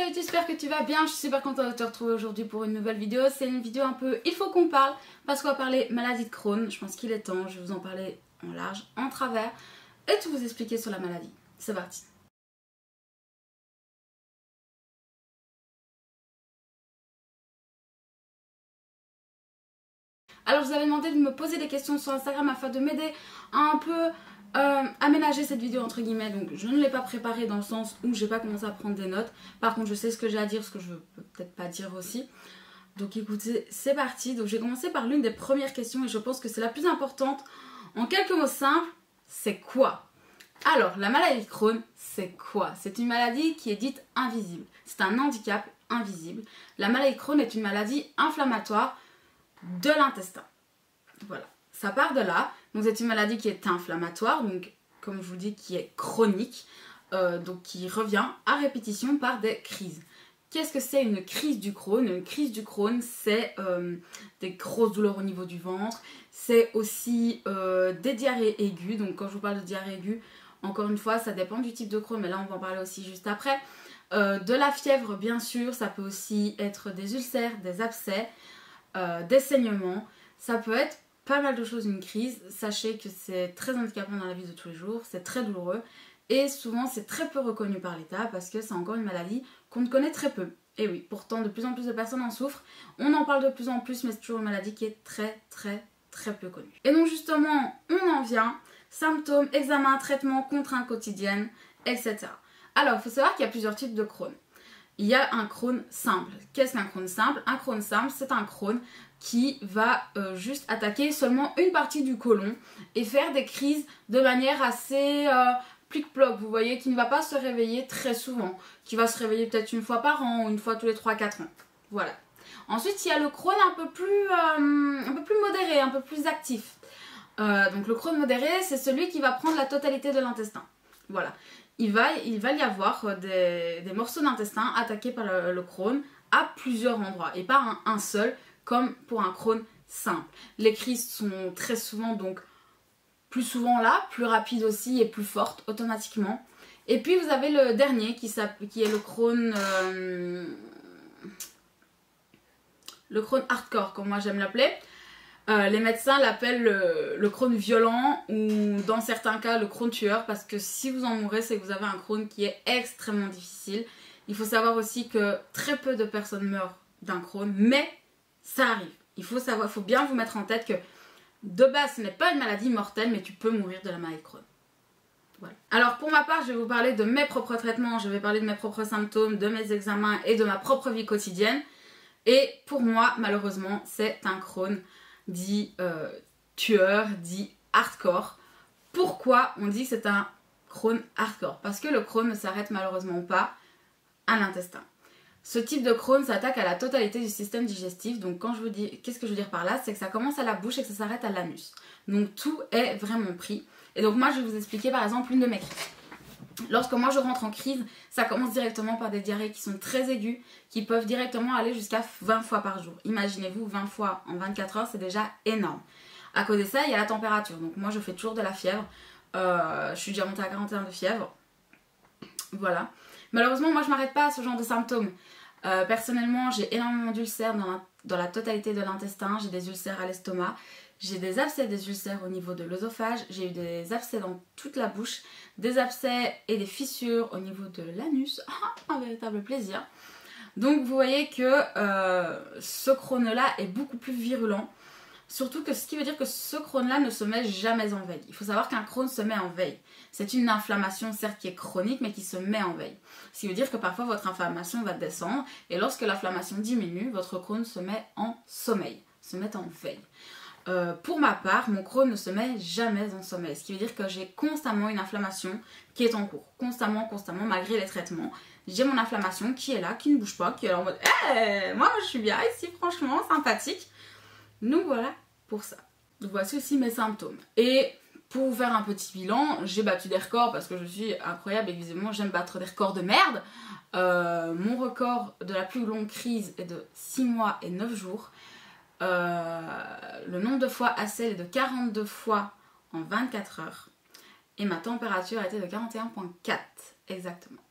salut, j'espère que tu vas bien. Je suis super contente de te retrouver aujourd'hui pour une nouvelle vidéo. C'est une vidéo un peu il faut qu'on parle parce qu'on va parler maladie de Crohn. Je pense qu'il est temps, je vais vous en parler en large, en travers et tout vous expliquer sur la maladie. C'est parti. Alors je vous avais demandé de me poser des questions sur Instagram afin de m'aider à un peu aménager cette vidéo entre guillemets. Donc je ne l'ai pas préparée dans le sens où j'ai pas commencé à prendre des notes. Par contre je sais ce que j'ai à dire, ce que je peux peut-être pas dire aussi. Donc écoutez, c'est parti. Donc j'ai commencé par l'une des premières questions et je pense que c'est la plus importante. En quelques mots simples, c'est quoi? Alors la maladie de Crohn, c'est quoi? C'est une maladie qui est dite invisible. C'est un handicap invisible. La maladie de Crohn est une maladie inflammatoire de l'intestin. Voilà, ça part de là. Donc c'est une maladie qui est inflammatoire, donc comme je vous dis, qui est chronique, donc qui revient à répétition par des crises. Qu'est-ce que c'est une crise du Crohn? Une crise du Crohn, c'est des grosses douleurs au niveau du ventre, c'est aussi des diarrhées aiguës. Donc quand je vous parle de diarrhée aiguë, encore une fois, ça dépend du type de Crohn, mais là on va en parler aussi juste après. De la fièvre, bien sûr, ça peut aussi être des ulcères, des abcès, des saignements, ça peut être pas mal de choses une crise. Sachez que c'est très handicapant dans la vie de tous les jours, c'est très douloureux et souvent c'est très peu reconnu par l'État parce que c'est encore une maladie qu'on ne connaît très peu. Et oui, pourtant de plus en plus de personnes en souffrent, on en parle de plus en plus mais c'est toujours une maladie qui est très peu connue. Et donc justement, on en vient, symptômes, examens, traitements, contraintes quotidiennes, etc. Alors il faut savoir qu'il y a plusieurs types de Crohn. Il y a un Crohn simple. Qu'est-ce qu'un Crohn simple? Un Crohn simple, c'est un Crohn qui va juste attaquer seulement une partie du côlon et faire des crises de manière assez plic-ploc, vous voyez, qui ne va pas se réveiller très souvent, qui va se réveiller peut-être une fois par an ou une fois tous les 3-4 ans. Voilà. Ensuite, il y a le Crohn un peu plus modéré, un peu plus actif. Donc le Crohn modéré, c'est celui qui va prendre la totalité de l'intestin. Voilà. Il va y avoir des morceaux d'intestin attaqués par le Crohn à plusieurs endroits et pas un seul comme pour un Crohn simple. Les crises sont très souvent donc plus souvent là, plus rapides aussi et plus fortes automatiquement. Et puis vous avez le dernier qui est le Crohn hardcore comme moi j'aime l'appeler. Les médecins l'appellent le Crohn violent ou dans certains cas le Crohn tueur parce que si vous en mourrez c'est que vous avez un Crohn qui est extrêmement difficile. Il faut savoir aussi que très peu de personnes meurent d'un Crohn mais ça arrive. Il faut bien vous mettre en tête que de base ce n'est pas une maladie mortelle mais tu peux mourir de la maladie de Crohn. Voilà. Alors pour ma part je vais vous parler de mes propres traitements, je vais parler de mes propres symptômes, de mes examens et de ma propre vie quotidienne. Et pour moi malheureusement c'est un Crohn dit tueur, dit hardcore. Pourquoi on dit que c'est un Crohn hardcore? Parce que le Crohn ne s'arrête malheureusement pas à l'intestin. Ce type de Crohn s'attaque à la totalité du système digestif. Donc quand je vous dis, qu'est-ce que je veux dire par là? C'est que ça commence à la bouche et que ça s'arrête à l'anus. Donc tout est vraiment pris. Et donc moi je vais vous expliquer par exemple une de mes crises. Lorsque moi je rentre en crise, ça commence directement par des diarrhées qui sont très aiguës, qui peuvent directement aller jusqu'à 20 fois par jour. Imaginez-vous 20 fois en 24 heures, c'est déjà énorme. À côté de ça, il y a la température. Donc moi je fais toujours de la fièvre. Je suis déjà montée à 41 de fièvre. Voilà. Malheureusement, moi je m'arrête pas à ce genre de symptômes. Personnellement, j'ai énormément d'ulcères dans la totalité de l'intestin. J'ai des ulcères à l'estomac. J'ai des abcès, des ulcères au niveau de l'œsophage. J'ai eu des abcès dans toute la bouche. Des abcès et des fissures au niveau de l'anus. Un véritable plaisir. Donc vous voyez que ce Crohn-là est beaucoup plus virulent. Surtout que ce qui veut dire que ce Crohn-là ne se met jamais en veille. Il faut savoir qu'un Crohn se met en veille. C'est une inflammation certes qui est chronique mais qui se met en veille. Ce qui veut dire que parfois votre inflammation va descendre et lorsque l'inflammation diminue, votre Crohn se met en sommeil, se met en veille. Pour ma part, mon Crohn ne se met jamais en sommeil. Ce qui veut dire que j'ai constamment une inflammation qui est en cours. Constamment, malgré les traitements. J'ai mon inflammation qui est là, qui ne bouge pas, qui est là en mode hey, moi je suis bien ici, franchement, sympathique. Donc voilà pour ça. Donc voici aussi mes symptômes. Et pour vous faire un petit bilan, j'ai battu des records parce que je suis incroyable et visiblement j'aime battre des records de merde. Mon record de la plus longue crise est de 6 mois et 9 jours. Le nombre de fois ACL est de 42 fois en 24 heures. Et ma température a été de 41,4 exactement.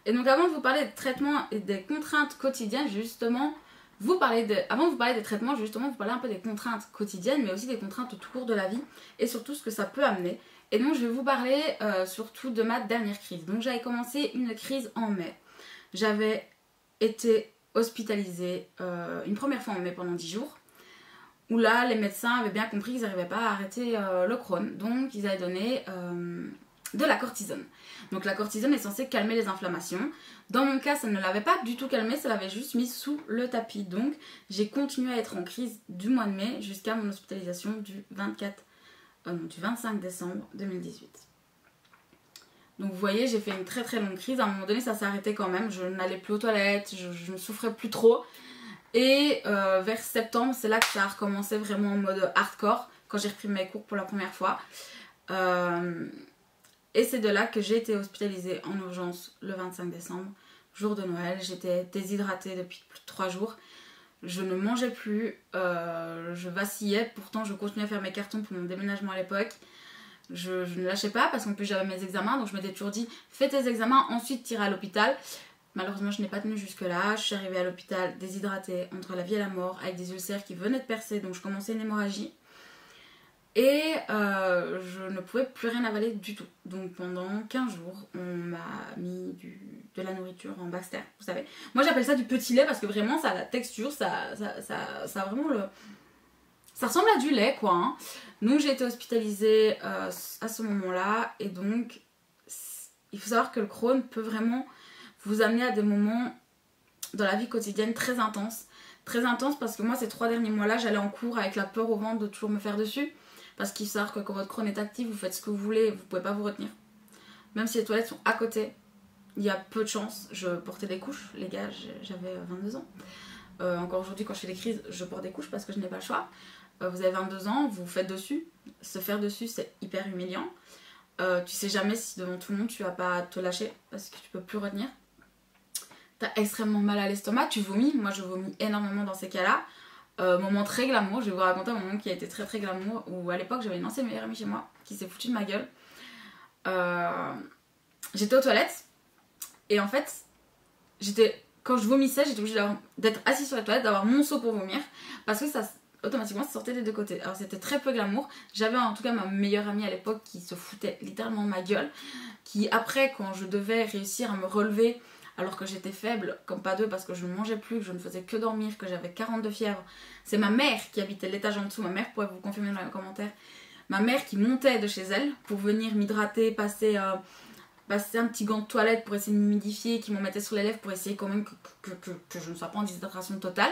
Et donc avant de vous parler des traitements et des contraintes quotidiennes, justement, avant de vous parler des traitements, justement, vous parler un peu des contraintes quotidiennes, mais aussi des contraintes tout court de la vie et surtout ce que ça peut amener. Et donc je vais vous parler surtout de ma dernière crise. Donc j'avais commencé une crise en mai. J'avais été hospitalisée une première fois en mai pendant 10 jours. Où là, les médecins avaient bien compris qu'ils n'arrivaient pas à arrêter le Crohn. Donc ils avaient donné de la cortisone. Donc la cortisone est censée calmer les inflammations. Dans mon cas, ça ne l'avait pas du tout calmé, ça l'avait juste mis sous le tapis. Donc j'ai continué à être en crise du mois de mai jusqu'à mon hospitalisation du 25 décembre 2018. Donc vous voyez, j'ai fait une très très longue crise. À un moment donné, ça s'est arrêté quand même. Je n'allais plus aux toilettes, je ne souffrais plus trop. Et vers septembre, c'est là que ça a recommencé vraiment en mode hardcore, quand j'ai repris mes cours pour la première fois. Et c'est de là que j'ai été hospitalisée en urgence le 25 décembre, jour de Noël. J'étais déshydratée depuis plus de 3 jours. Je ne mangeais plus, je vacillais. Pourtant, je continuais à faire mes cartons pour mon déménagement à l'époque. Je ne lâchais pas parce qu'en plus j'avais mes examens. Donc je m'étais toujours dit, fais tes examens, ensuite t'iras à l'hôpital. Malheureusement, je n'ai pas tenu jusque-là. Je suis arrivée à l'hôpital déshydratée, entre la vie et la mort, avec des ulcères qui venaient de percer. Donc je commençais une hémorragie. Et je ne pouvais plus rien avaler du tout. Donc pendant 15 jours, on m'a mis de la nourriture en Baxter, vous savez. Moi j'appelle ça du petit lait parce que vraiment ça a la texture, ça a vraiment le... Ça ressemble à du lait quoi. Hein. Donc j'ai été hospitalisée à ce moment-là. Et donc il faut savoir que le Crohn peut vraiment vous amener à des moments dans la vie quotidienne très intenses. Très intenses parce que moi ces 3 derniers mois-là, j'allais en cours avec la peur au ventre de toujours me faire dessus. Parce qu'il faut savoir que quand votre Crohn est actif, vous faites ce que vous voulez, vous ne pouvez pas vous retenir. Même si les toilettes sont à côté, il y a peu de chance. Je portais des couches, les gars, j'avais 22 ans. Encore aujourd'hui, quand je fais des crises, je porte des couches parce que je n'ai pas le choix. Vous avez 22 ans, vous faites dessus. Se faire dessus, c'est hyper humiliant. Tu sais jamais si devant tout le monde, tu vas pas te lâcher parce que tu peux plus retenir. T'as extrêmement mal à l'estomac, tu vomis. Moi, je vomis énormément dans ces cas-là. Moment très glamour, je vais vous raconter un moment qui a été très très glamour où à l'époque j'avais une ancienne meilleure amie chez moi qui s'est foutue de ma gueule. J'étais aux toilettes et en fait quand je vomissais j'étais obligée d'être assise sur les toilettes, d'avoir mon seau pour vomir parce que ça automatiquement ça sortait des deux côtés. Alors c'était très peu glamour. J'avais en tout cas ma meilleure amie à l'époque qui se foutait littéralement de ma gueule, qui après quand je devais réussir à me relever alors que j'étais faible, comme pas deux, parce que je ne mangeais plus, que je ne faisais que dormir, que j'avais 42 fièvre. C'est ma mère qui habitait l'étage en dessous, ma mère pourrait vous confirmer dans les commentaires. Ma mère qui montait de chez elle pour venir m'hydrater, passer un petit gant de toilette pour essayer de m'humidifier, qui m'en mettait sur les lèvres pour essayer quand même que je ne sois pas en déshydratation totale.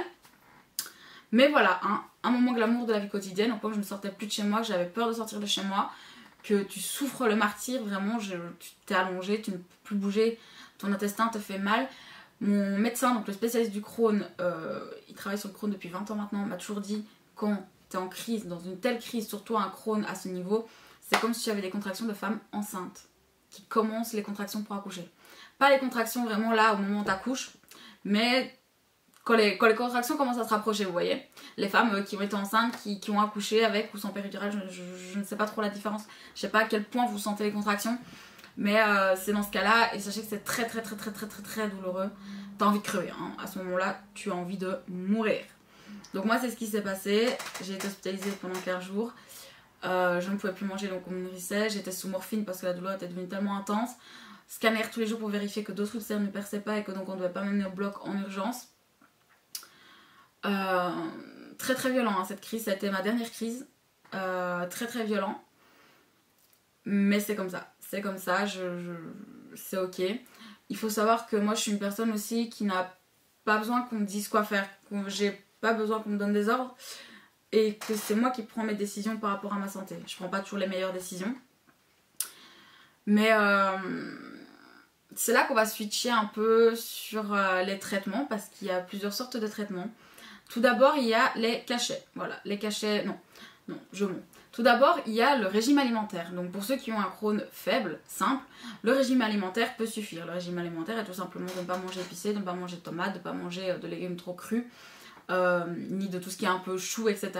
Mais voilà, un moment glamour de la vie quotidienne, au point que je ne sortais plus de chez moi, que j'avais peur de sortir de chez moi, que tu souffres le martyre, vraiment, tu t'es allongé, tu ne peux plus bouger, ton intestin te fait mal. Mon médecin, donc le spécialiste du Crohn, il travaille sur le Crohn depuis 20 ans maintenant, m'a toujours dit quand tu es en crise, dans une telle crise, surtout un Crohn à ce niveau, c'est comme si tu avais des contractions de femme enceinte qui commencent les contractions pour accoucher. Pas les contractions vraiment là au moment où tu accouches, mais quand les contractions commencent à se rapprocher, vous voyez. Les femmes qui ont été enceintes, qui ont accouché avec ou sans péridurale, je ne sais pas trop la différence. Je sais pas à quel point vous sentez les contractions. Mais c'est dans ce cas-là, et sachez que c'est très très très très très très très douloureux. T'as envie de crever, hein. À ce moment-là, tu as envie de mourir. Donc moi, c'est ce qui s'est passé. J'ai été hospitalisée pendant 15 jours. Je ne pouvais plus manger, donc on me nourrissait. J'étais sous morphine parce que la douleur était devenue tellement intense. Scanner tous les jours pour vérifier que d'autres ulcères ne perçaient pas et que donc on ne devait pas m'amener au bloc en urgence. Très très violent, hein, cette crise. Ça a été ma dernière crise. Très très violent. Mais c'est comme ça. C'est comme ça, c'est ok. Il faut savoir que moi je suis une personne aussi qui n'a pas besoin qu'on me dise quoi faire. J'ai pas besoin qu'on me donne des ordres. Et que c'est moi qui prends mes décisions par rapport à ma santé. Je prends pas toujours les meilleures décisions. Mais c'est là qu'on va switcher un peu sur les traitements. Parce qu'il y a plusieurs sortes de traitements. Tout d'abord il y a les cachets. Voilà, les cachets... Non, je mens. Tout d'abord, il y a le régime alimentaire. Donc pour ceux qui ont un Crohn faible, simple, le régime alimentaire peut suffire. Le régime alimentaire est tout simplement de ne pas manger épicé, de ne pas manger de tomates, de ne pas manger de légumes trop crus, ni de tout ce qui est un peu chou, etc.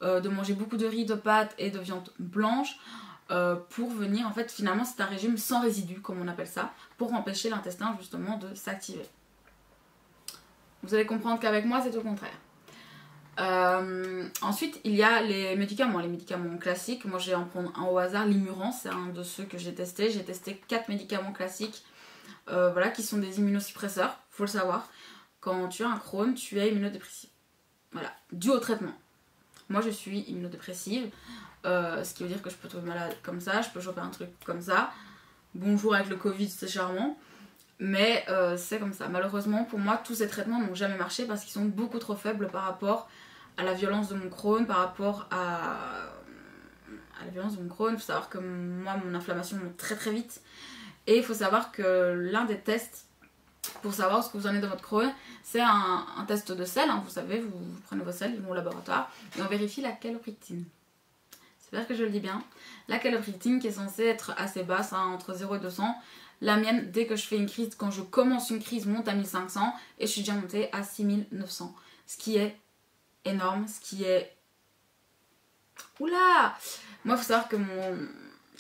De manger beaucoup de riz, de pâtes et de viande blanche. pour venir, en fait, finalement, c'est un régime sans résidus, comme on appelle ça, pour empêcher l'intestin justement de s'activer. Vous allez comprendre qu'avec moi, c'est au contraire. Ensuite, il y a les médicaments classiques. Moi, je vais en prendre un au hasard, l'Imuran, c'est un de ceux que j'ai testé. J'ai testé 4 médicaments classiques, voilà, qui sont des immunosuppresseurs, faut le savoir. Quand tu as un Crohn, tu es immunodépressif. Voilà, dû au traitement. Moi, je suis immunodépressive, ce qui veut dire que je peux tomber malade comme ça, je peux choper un truc comme ça. Bonjour avec le Covid, c'est charmant. Mais c'est comme ça. Malheureusement, pour moi, tous ces traitements n'ont jamais marché parce qu'ils sont beaucoup trop faibles par rapport à la violence de mon Crohn, par rapport à la violence de mon Crohn. Il faut savoir que moi, mon inflammation monte très très vite. Et il faut savoir que l'un des tests pour savoir ce que vous en êtes dans votre Crohn, c'est un test de sel. Hein. Vous savez, vous prenez vos sels, ils vont au laboratoire et on vérifie la calopryctine. J'espère que je le dis bien. La calopryctine qui est censée être assez basse, hein, entre 0 et 200. La mienne, dès que je fais une crise, quand je commence une crise, monte à 1500 et je suis déjà montée à 6900. Ce qui est énorme, ce qui est... Oula! Moi, il faut savoir que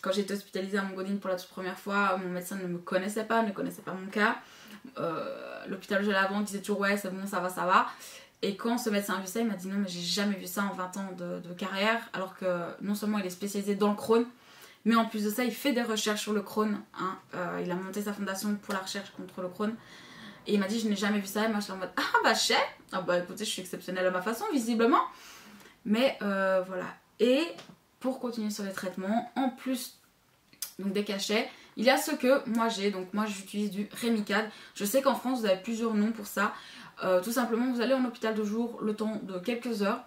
quand j'ai été hospitalisée à Montgaudine pour la toute première fois, mon médecin ne me connaissait pas, ne connaissait pas mon cas. L'hôpital où j'allais avant disait toujours ouais, c'est bon, ça va, ça va. Et quand ce médecin a vu ça, il m'a dit non, mais j'ai jamais vu ça en 20 ans de carrière. Alors que non seulement il est spécialisé dans le Crohn, mais en plus de ça, il fait des recherches sur le Crohn. Hein. Il a monté sa fondation pour la recherche contre le Crohn. Et il m'a dit, je n'ai jamais vu ça. Et moi, je suis en mode, ah bah, chais. Ah bah, écoutez, je suis exceptionnelle à ma façon, visiblement. Mais voilà. Et pour continuer sur les traitements, en plus donc des cachets, il y a ce que moi j'ai. Donc, moi, j'utilise du Rémicade. Je sais qu'en France, vous avez plusieurs noms pour ça. Tout simplement, vous allez en hôpital de jour le temps de quelques heures.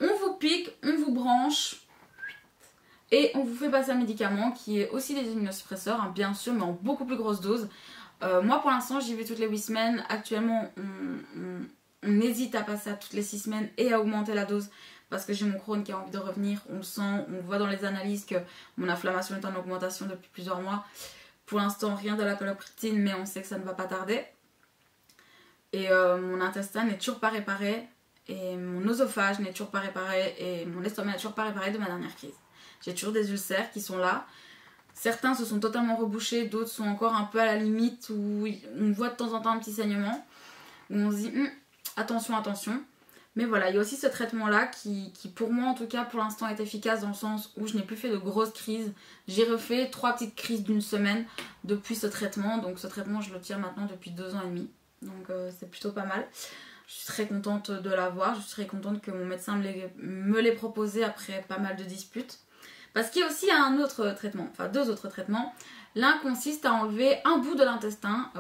On vous pique, on vous branche. Et on vous fait passer un médicament qui est aussi des immunosuppresseurs, hein, bien sûr, mais en beaucoup plus grosse dose. Moi, pour l'instant, j'y vais toutes les 8 semaines. Actuellement, on hésite à passer à toutes les 6 semaines et à augmenter la dose parce que j'ai mon Crohn qui a envie de revenir. On le sent, on voit dans les analyses que mon inflammation est en augmentation depuis plusieurs mois. Pour l'instant, rien de la calopryctine, mais on sait que ça ne va pas tarder. Et mon intestin n'est toujours pas réparé. Et mon oesophage n'est toujours pas réparé. Et mon estomac n'est toujours pas réparé de ma dernière crise. J'ai toujours des ulcères qui sont là. Certains se sont totalement rebouchés, d'autres sont encore un peu à la limite où on voit de temps en temps un petit saignement. Où on se dit attention, attention. Mais voilà, il y a aussi ce traitement-là qui pour moi en tout cas pour l'instant est efficace dans le sens où je n'ai plus fait de grosses crises. J'ai refait 3 petites crises d'une semaine depuis ce traitement. Donc ce traitement je le tire maintenant depuis 2 ans et demi. Donc c'est plutôt pas mal. Je suis très contente de l'avoir. Je suis très contente que mon médecin me l'ait proposé après pas mal de disputes. Parce qu'il y a aussi un autre traitement, enfin 2 autres traitements. L'un consiste à enlever un bout de l'intestin.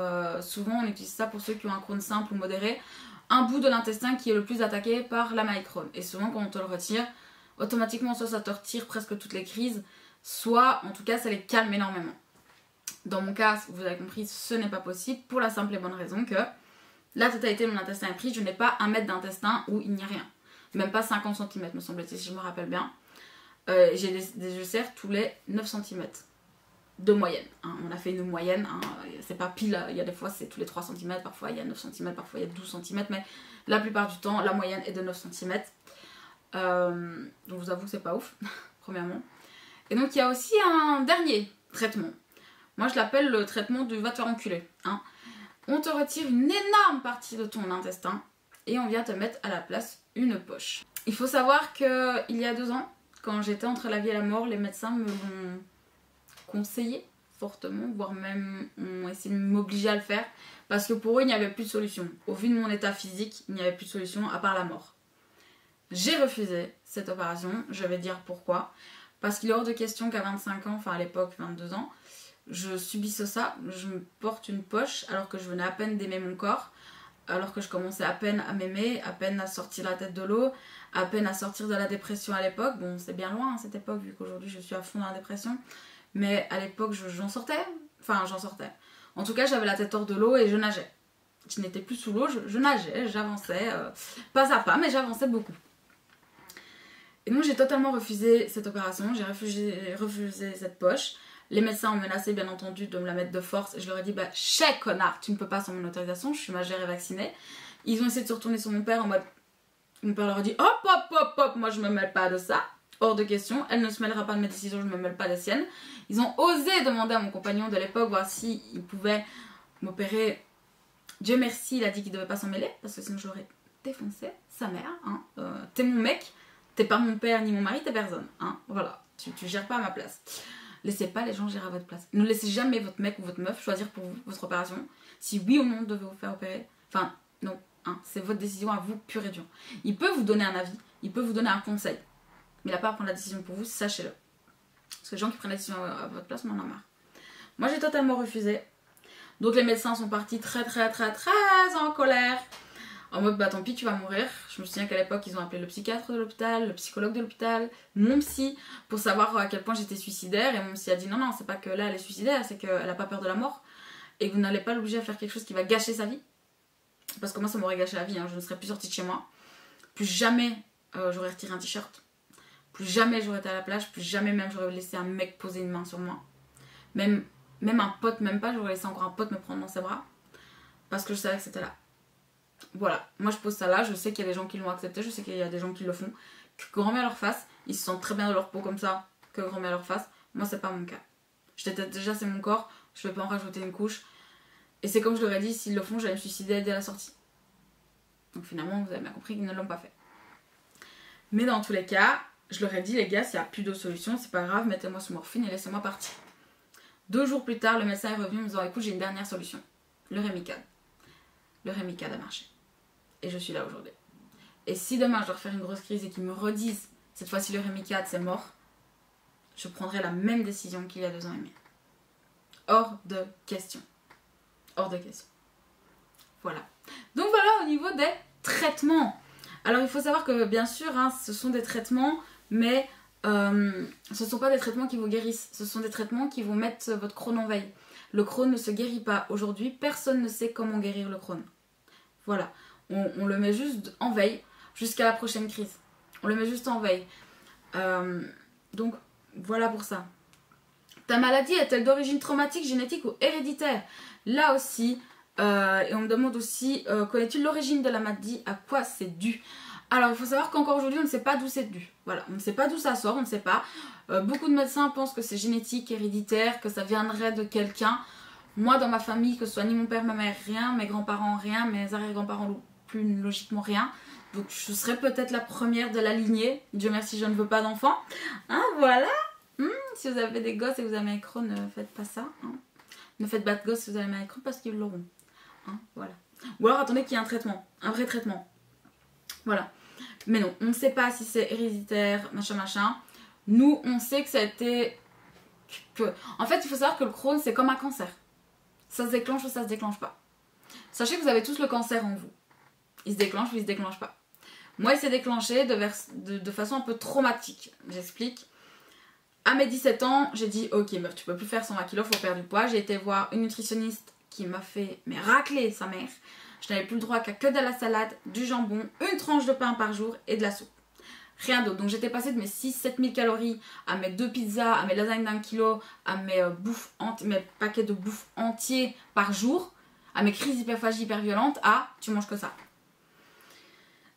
Souvent on utilise ça pour ceux qui ont un Crohn simple ou modéré. Un bout de l'intestin qui est le plus attaqué par la maladie Crohn. Et souvent quand on te le retire, automatiquement soit ça te retire presque toutes les crises, soit en tout cas ça les calme énormément. Dans mon cas, vous avez compris, ce n'est pas possible pour la simple et bonne raison que la totalité de mon intestin est prise. Je n'ai pas 1 mètre d'intestin où il n'y a rien. Même pas 50 cm me semble-t-il si je me rappelle bien. J'ai des ulcères tous les 9 cm de moyenne. Hein. On a fait une moyenne, hein. C'est pas pile, il y a des fois c'est tous les 3 cm, parfois il y a 9 cm, parfois il y a 12 cm, mais la plupart du temps la moyenne est de 9 cm. Donc je vous avoue que c'est pas ouf, premièrement. Et donc il y a aussi un dernier traitement. Moi je l'appelle le traitement du va te faire enculer. Hein. On te retire une énorme partie de ton intestin et on vient te mettre à la place une poche. Il faut savoir qu'il y a 2 ans, quand j'étais entre la vie et la mort, les médecins me l'ont conseillé fortement, voire même ont essayé de m'obliger à le faire, parce que pour eux il n'y avait plus de solution. Au vu de mon état physique, il n'y avait plus de solution à part la mort. J'ai refusé cette opération, je vais dire pourquoi. Parce qu'il est hors de question qu'à 25 ans, enfin à l'époque 22 ans, je subisse ça, je me porte une poche alors que je venais à peine d'aimer mon corps, alors que je commençais à peine à m'aimer, à peine à sortir la tête de l'eau, à peine à sortir de la dépression à l'époque. Bon, c'est bien loin à cette époque, vu qu'aujourd'hui je suis à fond dans la dépression. Mais à l'époque, j'en sortais. Enfin, j'en sortais. En tout cas, j'avais la tête hors de l'eau et je nageais. Je n'étais plus sous l'eau, je nageais, j'avançais. Pas à pas, mais j'avançais beaucoup. Et donc, j'ai totalement refusé cette opération. J'ai refusé cette poche. Les médecins ont menacé, bien entendu, de me la mettre de force. Et je leur ai dit, bah, chais, connard, tu ne peux pas sans mon autorisation, je suis majeure et vaccinée. Ils ont essayé de se retourner sur mon père en mode... Mon père leur a dit, hop, hop, hop, hop, moi je me mêle pas de ça. hors de question, elle ne se mêlera pas de mes décisions, je ne me mêle pas des siennes. Ils ont osé demander à mon compagnon de l'époque, voir s'il pouvait m'opérer. Dieu merci, il a dit qu'il ne devait pas s'en mêler, parce que sinon je l'aurais défoncé, sa mère. Hein. T'es mon mec, t'es pas mon père ni mon mari, t'es personne. Hein. Voilà, tu gères pas à ma place. Laissez pas les gens gérer à votre place. Ne laissez jamais votre mec ou votre meuf choisir pour vous votre opération. Si oui ou non vous devez vous faire opérer. Enfin, non, hein, c'est votre décision à vous, pure et dure. Il peut vous donner un avis, il peut vous donner un conseil. Mais il n'a pas à prendre la décision pour vous, sachez-le. Parce que les gens qui prennent la décision à votre place, on en a marre. Moi, j'ai totalement refusé. Donc les médecins sont partis très en colère. En mode, bah tant pis, tu vas mourir. Je me souviens qu'à l'époque, ils ont appelé le psychiatre de l'hôpital, le psychologue de l'hôpital, mon psy, pour savoir à quel point j'étais suicidaire. Et mon psy a dit non, c'est pas que là, elle est suicidaire, c'est qu'elle a pas peur de la mort. Et que vous n'allez pas l'obliger à faire quelque chose qui va gâcher sa vie. Parce que moi, ça m'aurait gâché la vie. Hein. Je ne serais plus sortie de chez moi. Plus jamais j'aurais retiré un t-shirt. Plus jamais j'aurais été à la plage. Plus jamais même j'aurais laissé un mec poser une main sur moi. Même un pote, même pas, j'aurais laissé encore un pote me prendre dans ses bras. Parce que je savais que c'était là. Voilà, moi je pose ça là, je sais qu'il y a des gens qui l'ont accepté, je sais qu'il y a des gens qui le font, que grand bien leur face, ils se sentent très bien de leur peau comme ça, que grand bien leur face. Moi c'est pas mon cas. Je déteste déjà, c'est mon corps, je vais pas en rajouter une couche. Et c'est comme je leur ai dit, s'ils le font, j'allais me suicider dès la sortie. Donc finalement, vous avez bien compris qu'ils ne l'ont pas fait. Mais dans tous les cas, je leur ai dit, les gars, s'il n'y a plus de solution, c'est pas grave, mettez-moi sous morphine et laissez-moi partir. 2 jours plus tard, le médecin est revenu en me disant, écoute, j'ai une dernière solution, le Rémicade. Le Rémicade a marché. Et je suis là aujourd'hui. Et si demain je dois refaire une grosse crise et qu'ils me redisent cette fois-ci le Rémicade c'est mort, je prendrai la même décision qu'il y a 2 ans et demi. Hors de question. Hors de question. Voilà. Donc voilà au niveau des traitements. Alors il faut savoir que bien sûr hein, ce sont des traitements, mais ce ne sont pas des traitements qui vous guérissent. Ce sont des traitements qui vont mettre votre Crohn en veille. Le Crohn ne se guérit pas. Aujourd'hui, personne ne sait comment guérir le Crohn. Voilà. On le met juste en veille jusqu'à la prochaine crise. On le met juste en veille. Donc, voilà pour ça. Ta maladie est-elle d'origine traumatique, génétique ou héréditaire? Là aussi, et on me demande aussi, connais-tu l'origine de la maladie? À quoi c'est dû? Alors, il faut savoir qu'encore aujourd'hui, on ne sait pas d'où c'est dû. Voilà, on ne sait pas d'où ça sort, on ne sait pas. Beaucoup de médecins pensent que c'est génétique, héréditaire, que ça viendrait de quelqu'un. Moi, dans ma famille, que ce soit ni mon père, ma mère, rien, mes grands-parents, rien, mes arrière-grands-parents, plus logiquement rien. Donc, je serais peut-être la première de la lignée. Dieu merci, je ne veux pas d'enfants. Hein, voilà. Si vous avez des gosses et vous avez un Crohn, ne faites pas ça. Hein. Ne faites pas de gosses si vous avez un Crohn parce qu'ils l'auront. Hein, voilà. Ou alors, attendez qu'il y ait un traitement. Un vrai traitement. Voilà. Mais non, on ne sait pas si c'est héréditaire, machin. Nous, on sait que ça a été... En fait, il faut savoir que le Crohn, c'est comme un cancer. Ça se déclenche ou ça se déclenche pas. Sachez que vous avez tous le cancer en vous. Il se déclenche ou il se déclenche pas. Moi, il s'est déclenché de façon un peu traumatique. J'explique. À mes 17 ans, j'ai dit, ok meuf, tu peux plus faire 120 kg, faut perdre du poids. J'ai été voir une nutritionniste qui m'a fait racler sa mère. Je n'avais plus le droit qu'à que de la salade, du jambon, une tranche de pain par jour et de la soupe. Rien d'autre. Donc j'étais passée de mes 6-7 000 calories à mes 2 pizzas, à mes lasagnes d'1 kilo, à mes paquets de bouffe entiers par jour, à mes crises d'hyperphagie hyper violentes, à tu manges que ça.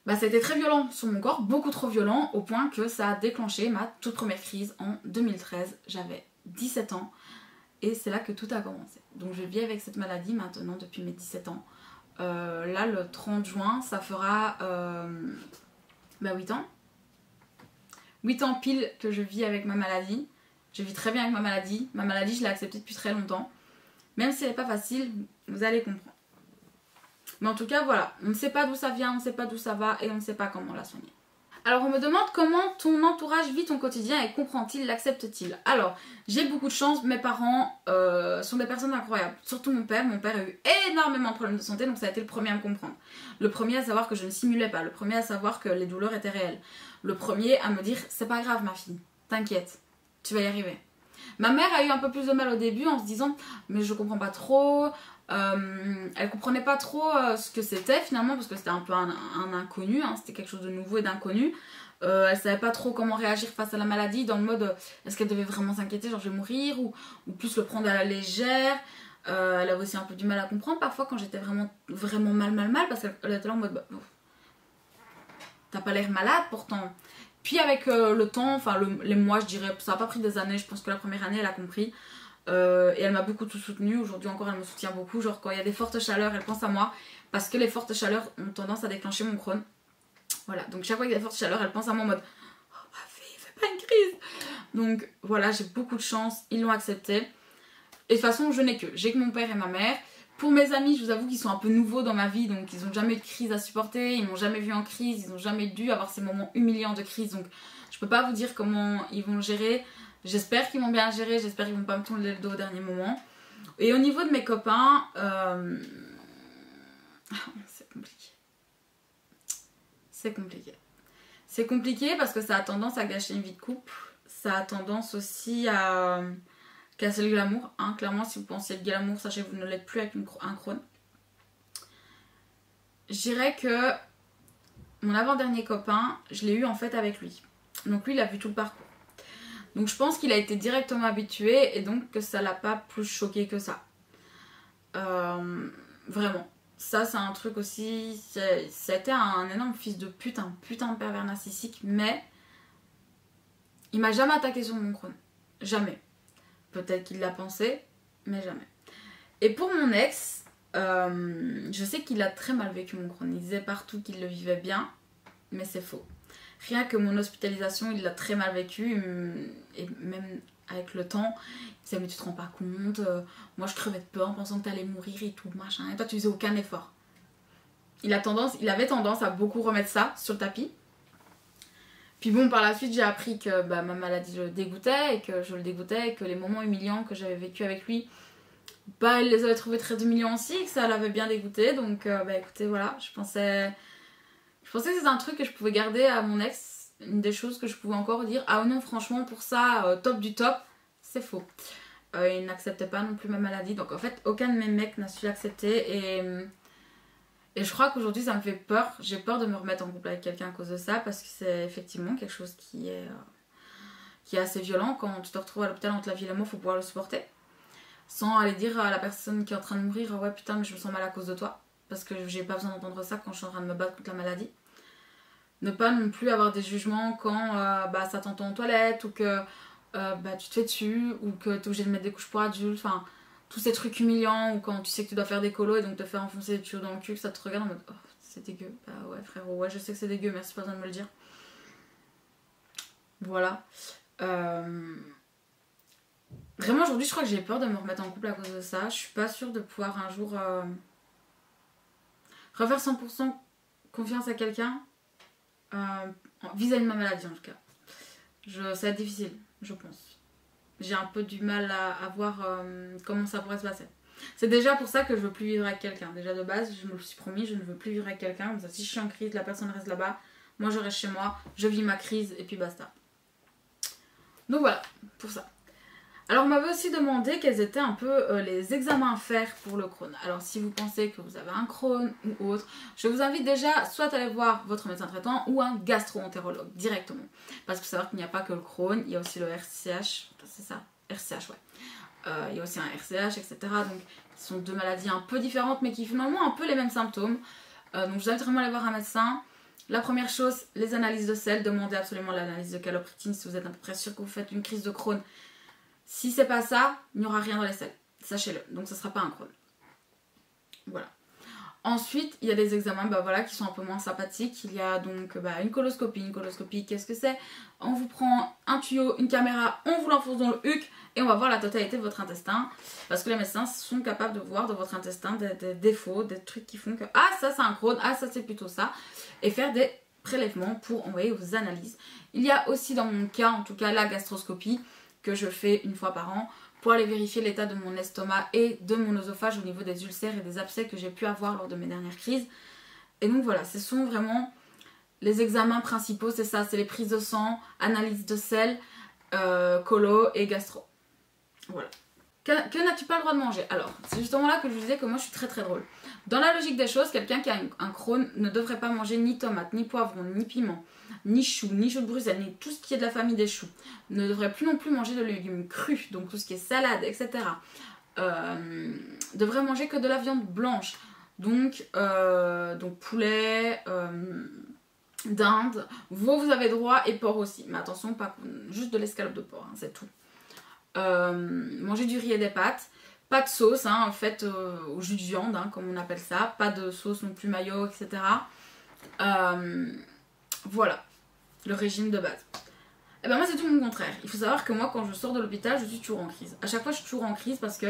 Bah, ça a été très violent sur mon corps, beaucoup trop violent, au point que ça a déclenché ma toute première crise en 2013. J'avais 17 ans et c'est là que tout a commencé. Donc je vis avec cette maladie maintenant depuis mes 17 ans. Là, le 30 juin, ça fera 8 ans. 8 ans pile que je vis avec ma maladie. Je vis très bien avec ma maladie. Ma maladie, je l'ai acceptée depuis très longtemps. Même si elle n'est pas facile, vous allez comprendre. Mais en tout cas, voilà. On ne sait pas d'où ça vient, on ne sait pas d'où ça va et on ne sait pas comment la soigner. Alors, on me demande comment ton entourage vit ton quotidien et comprend-il, l'accepte-t-il? Alors, j'ai beaucoup de chance. Mes parents sont des personnes incroyables. Surtout mon père. Mon père a eu énormément de problèmes de santé, donc ça a été le premier à me comprendre. Le premier à savoir que je ne simulais pas. Le premier à savoir que les douleurs étaient réelles. Le premier à me dire, c'est pas grave ma fille, t'inquiète, tu vas y arriver. Ma mère a eu un peu plus de mal au début en se disant, mais je comprends pas trop... elle comprenait pas trop ce que c'était finalement parce que c'était un peu un inconnu, hein, c'était quelque chose de nouveau et d'inconnu. Elle savait pas trop comment réagir face à la maladie, dans le mode est-ce qu'elle devait vraiment s'inquiéter, genre je vais mourir, ou plus le prendre à la légère. Elle avait aussi un peu du mal à comprendre parfois quand j'étais vraiment mal parce qu'elle était là en mode t'as pas l'air malade pourtant. Puis avec le temps, enfin les mois je dirais, ça n'a pas pris des années, je pense que la première année elle a compris. Et elle m'a beaucoup tout soutenue, aujourd'hui encore elle me soutient beaucoup, genre quand il y a des fortes chaleurs elle pense à moi, parce que les fortes chaleurs ont tendance à déclencher mon Crohn. Voilà, donc chaque fois qu'il y a des fortes chaleurs elle pense à moi en mode oh ma fille, fais pas une crise. Donc voilà, j'ai beaucoup de chance, ils l'ont accepté. Et de toute façon je n'ai que, j'ai que mon père et ma mère. Pour mes amis, je vous avoue qu'ils sont un peu nouveaux dans ma vie, donc ils n'ont jamais eu de crise à supporter, ils m'ont jamais vu en crise, ils n'ont jamais dû avoir ces moments humiliants de crise, donc je peux pas vous dire comment ils vont le gérer. J'espère qu'ils vont bien le gérer, j'espère qu'ils vont pas me tourner le dos au dernier moment. Et au niveau de mes copains, c'est compliqué. C'est compliqué. C'est compliqué parce que ça a tendance à gâcher une vie de couple, ça a tendance aussi à casser le glamour, hein. Clairement si vous pensez être glamour, sachez que vous ne l'êtes plus avec un Crohn. Je dirais que mon avant-dernier copain, je l'ai eu en fait avec lui. Donc lui il a vu tout le parcours. Donc je pense qu'il a été directement habitué et donc que ça l'a pas plus choqué que ça. Vraiment. Ça c'est un truc aussi, ça a été un énorme fils de pute, un putain de pervers narcissique, mais il m'a jamais attaqué sur mon Crohn. Jamais. Peut-être qu'il l'a pensé, mais jamais. Et pour mon ex, je sais qu'il a très mal vécu mon Crohn. Il disait partout qu'il le vivait bien, mais c'est faux. Rien que mon hospitalisation, il l'a très mal vécu. Et même avec le temps, il disait mais tu te rends pas compte, moi je crevais de peur en pensant que t'allais mourir et tout, machin. Et toi tu faisais aucun effort. Il avait tendance à beaucoup remettre ça sur le tapis. Puis bon, par la suite, j'ai appris que ma maladie le dégoûtait et que je le dégoûtais et que les moments humiliants que j'avais vécu avec lui, il les avait trouvés très humiliants aussi et que ça l'avait bien dégoûté. Donc, écoutez, voilà, je pensais que c'était un truc que je pouvais garder à mon ex. Une des choses que je pouvais encore dire, ah non, franchement, pour ça, top du top, c'est faux. Il n'acceptait pas non plus ma maladie. Donc, en fait, aucun de mes mecs n'a su l'accepter et je crois qu'aujourd'hui ça me fait peur, j'ai peur de me remettre en couple avec quelqu'un à cause de ça parce que c'est effectivement quelque chose qui est assez violent. Quand tu te retrouves à l'hôpital entre la vie et la mort, il faut pouvoir le supporter. Sans aller dire à la personne qui est en train de mourir ouais putain mais je me sens mal à cause de toi. Parce que j'ai pas besoin d'entendre ça quand je suis en train de me battre contre la maladie. Ne pas non plus avoir des jugements quand ça t'entend en toilette ou que tu te fais dessus ou que t'es obligé de mettre des couches pour adultes, enfin tous ces trucs humiliants ou quand tu sais que tu dois faire des colos et donc te faire enfoncer des tuyaux dans le cul, que ça te regarde en mode oh c'est dégueu. Bah ouais frérot, ouais je sais que c'est dégueu, merci pas besoin de me le dire. Voilà. Vraiment aujourd'hui je crois que j'ai peur de me remettre en couple à cause de ça. Je suis pas sûre de pouvoir un jour refaire 100% confiance à quelqu'un vis-à-vis de ma maladie en tout cas. Ça va être difficile, je pense. J'ai un peu du mal à voir comment ça pourrait se passer. C'est déjà pour ça que je veux plus vivre avec quelqu'un. Déjà de base, je me le suis promis, je ne veux plus vivre avec quelqu'un. Comme ça, si je suis en crise, la personne reste là-bas. Moi, je reste chez moi, je vis ma crise et puis basta. Donc voilà, pour ça. Alors, on m'avait aussi demandé quels étaient un peu les examens à faire pour le Crohn. Alors, si vous pensez que vous avez un Crohn ou autre, je vous invite déjà soit à aller voir votre médecin traitant ou un gastro-entérologue directement. Parce qu'il faut savoir qu'il n'y a pas que le Crohn, il y a aussi le RCH, c'est ça, RCH, ouais. Il y a aussi un RCH, etc. Donc, qui sont deux maladies un peu différentes, mais qui finalement ont un peu les mêmes symptômes. Donc, je vous invite vraiment à aller voir un médecin. La première chose, les analyses de sel. Demandez absolument l'analyse de calopritine si vous êtes à peu près sûr que vous faites une crise de Crohn. Si c'est pas ça, il n'y aura rien dans les selles. Sachez-le. Donc, ça ne sera pas un Crohn. Voilà. Ensuite, il y a des examens qui sont un peu moins sympathiques. Il y a donc une coloscopie. Une coloscopie, qu'est-ce que c'est? On vous prend un tuyau, une caméra, on vous l'enfonce dans le huc et on va voir la totalité de votre intestin. Parce que les médecins sont capables de voir dans votre intestin des défauts, des trucs qui font que ah ça c'est un Crohn, ah ça c'est plutôt ça. Et faire des prélèvements pour envoyer vos analyses. Il y a aussi dans mon cas, en tout cas la gastroscopie que je fais une fois par an pour aller vérifier l'état de mon estomac et de mon œsophage au niveau des ulcères et des abcès que j'ai pu avoir lors de mes dernières crises. Et donc voilà, ce sont vraiment les examens principaux, c'est ça, c'est les prises de sang, analyse de sel, colo et gastro. Voilà. Que n'as-tu pas le droit de manger? Alors, c'est justement là que je vous disais que moi je suis très très drôle. Dans la logique des choses, quelqu'un qui a un Crohn ne devrait pas manger ni tomate, ni poivron, ni piment, ni choux de Bruxelles, ni tout ce qui est de la famille des choux. Ne devrait plus non plus manger de légumes crus, donc tout ce qui est salade, etc. Devrait manger que de la viande blanche. Donc poulet, dinde, vous avez droit, et porc aussi. Mais attention, pas juste de l'escalope de porc, hein, c'est tout. Manger du riz et des pâtes. Pas de sauce, hein, en fait, au jus de viande, hein, comme on appelle ça. Pas de sauce non plus mayo, etc. Voilà, le régime de base. Et ben moi, c'est tout mon contraire. Il faut savoir que moi, quand je sors de l'hôpital, je suis toujours en crise. À chaque fois, je suis toujours en crise parce que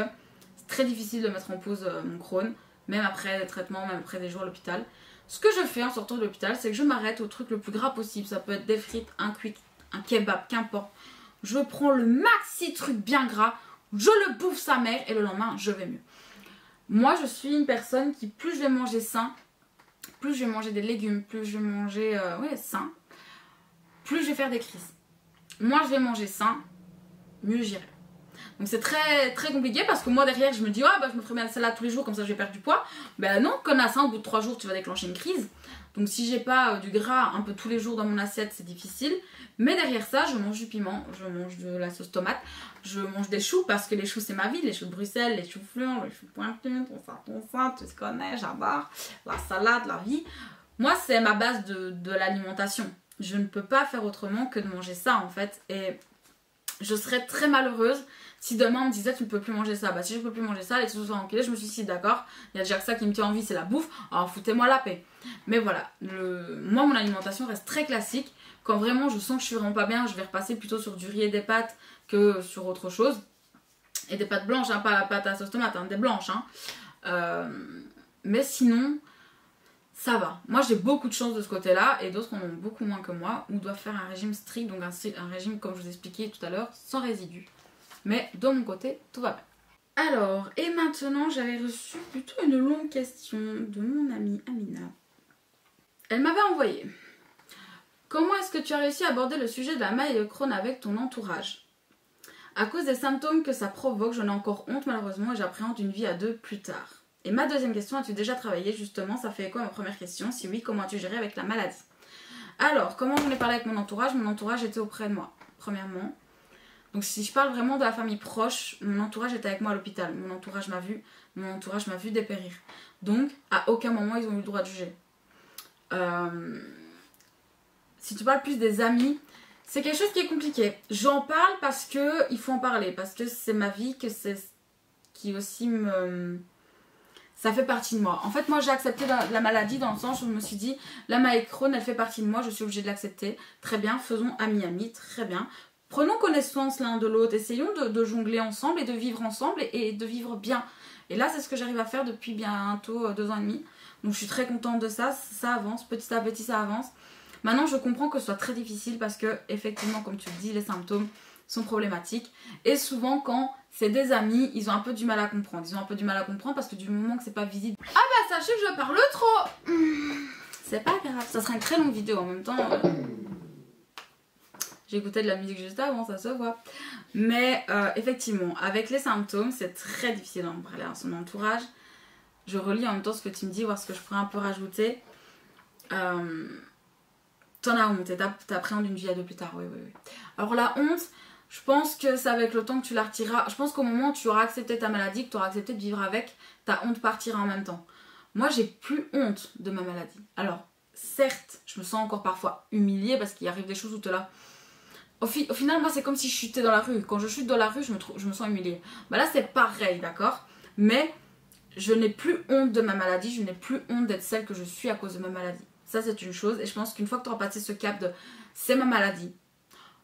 c'est très difficile de mettre en pause mon Crohn, même après les traitements, même après des jours à l'hôpital. Ce que je fais en sortant de l'hôpital, c'est que je m'arrête au truc le plus gras possible. Ça peut être des frites, un quick, un kebab, qu'importe. Je prends le maxi truc bien gras, je le bouffe sa mère et le lendemain, je vais mieux. Moi, je suis une personne qui, plus je vais manger sain, plus je vais manger des légumes, plus je vais manger sain, plus je vais faire des crises. Moi, je vais manger sain, mieux j'irai. Donc c'est très très compliqué parce que moi derrière je me dis je me ferai bien de salade tous les jours comme ça je vais perdre du poids. Ben non, connasse, au bout de 3 jours tu vas déclencher une crise. Donc si j'ai pas du gras un peu tous les jours dans mon assiette c'est difficile. Mais derrière ça je mange du piment, je mange de la sauce tomate, je mange des choux parce que les choux c'est ma vie, les choux de Bruxelles, les choux fleurs, les choux pointus, ton ça, tu connais, j'adore. La salade, la vie. Moi c'est ma base de l'alimentation. Je ne peux pas faire autrement que de manger ça en fait. Et je serais très malheureuse si demain on me disait tu ne peux plus manger ça. Bah si je ne peux plus manger ça, les choses sont enculées, je me suis dit d'accord, il y a déjà que ça qui me tient en vie, c'est la bouffe, alors foutez-moi la paix. Mais voilà, moi mon alimentation reste très classique. Quand vraiment je sens que je suis vraiment pas bien, je vais repasser plutôt sur du riz et des pâtes que sur autre chose. Et des pâtes blanches, hein, pas pâtes à sauce tomate, hein, des blanches. Hein. Mais sinon, ça va. Moi j'ai beaucoup de chance de ce côté-là et d'autres en ont beaucoup moins que moi ou doivent faire un régime strict, donc un régime comme je vous ai expliqué tout à l'heure, sans résidus. Mais de mon côté, tout va bien. Alors, et maintenant, j'avais reçu plutôt une longue question de mon amie Amina. Elle m'avait envoyé. Comment est-ce que tu as réussi à aborder le sujet de la maladie de Crohn avec ton entourage? À cause des symptômes que ça provoque, j'en ai encore honte malheureusement et j'appréhende une vie à 2 plus tard. Et ma deuxième question, as-tu déjà travaillé justement? Ça fait écho à ma première question. Si oui, comment as-tu géré avec la maladie? Alors, comment j'en ai parlé avec mon entourage était auprès de moi, premièrement. Donc si je parle vraiment de la famille proche, mon entourage était avec moi à l'hôpital. Mon entourage m'a vu dépérir. Donc à aucun moment ils ont eu le droit de juger. Si tu parles plus des amis, c'est quelque chose qui est compliqué. J'en parle parce que il faut en parler, parce que c'est ma vie, que c'est qui aussi me... Ça fait partie de moi. En fait, moi j'ai accepté la maladie dans le sens où je me suis dit, la maladie de Crohn, elle fait partie de moi, je suis obligée de l'accepter. Très bien, faisons ami-ami, très bien. Prenons connaissance l'un de l'autre, essayons de jongler ensemble et de vivre ensemble et de vivre bien. Et là, c'est ce que j'arrive à faire depuis bientôt 2 ans et demi. Donc je suis très contente de ça, ça avance, petit à petit ça avance. Maintenant, je comprends que ce soit très difficile parce que, effectivement, comme tu le dis, les symptômes sont problématiques. Et souvent, quand c'est des amis, ils ont un peu du mal à comprendre. Ils ont un peu du mal à comprendre parce que du moment que c'est pas visible... Ah bah, sachez que je parle trop. C'est pas grave, ça sera une très longue vidéo en même temps. J'écoutais de la musique juste avant, ça se voit. Mais effectivement, avec les symptômes, c'est très difficile d'en parler à son entourage. Je relis en même temps ce que tu me dis, voir ce que je pourrais un peu rajouter. T'en as honte et t'appréhendes une vie à 2 plus tard, oui. Alors la honte, je pense que c'est avec le temps que tu la retireras. Je pense qu'au moment où tu auras accepté ta maladie, que tu auras accepté de vivre avec, ta honte partira en même temps. Moi, j'ai plus honte de ma maladie. Alors, certes, je me sens encore parfois humiliée parce qu'il arrive des choses où t'es là... Au final, moi, c'est comme si je chutais dans la rue. Quand je chute dans la rue, je me sens humiliée. Bah là, c'est pareil, d'accord? Mais je n'ai plus honte de ma maladie. Je n'ai plus honte d'être celle que je suis à cause de ma maladie. Ça, c'est une chose. Et je pense qu'une fois que tu auras passé ce cap de « c'est ma maladie »,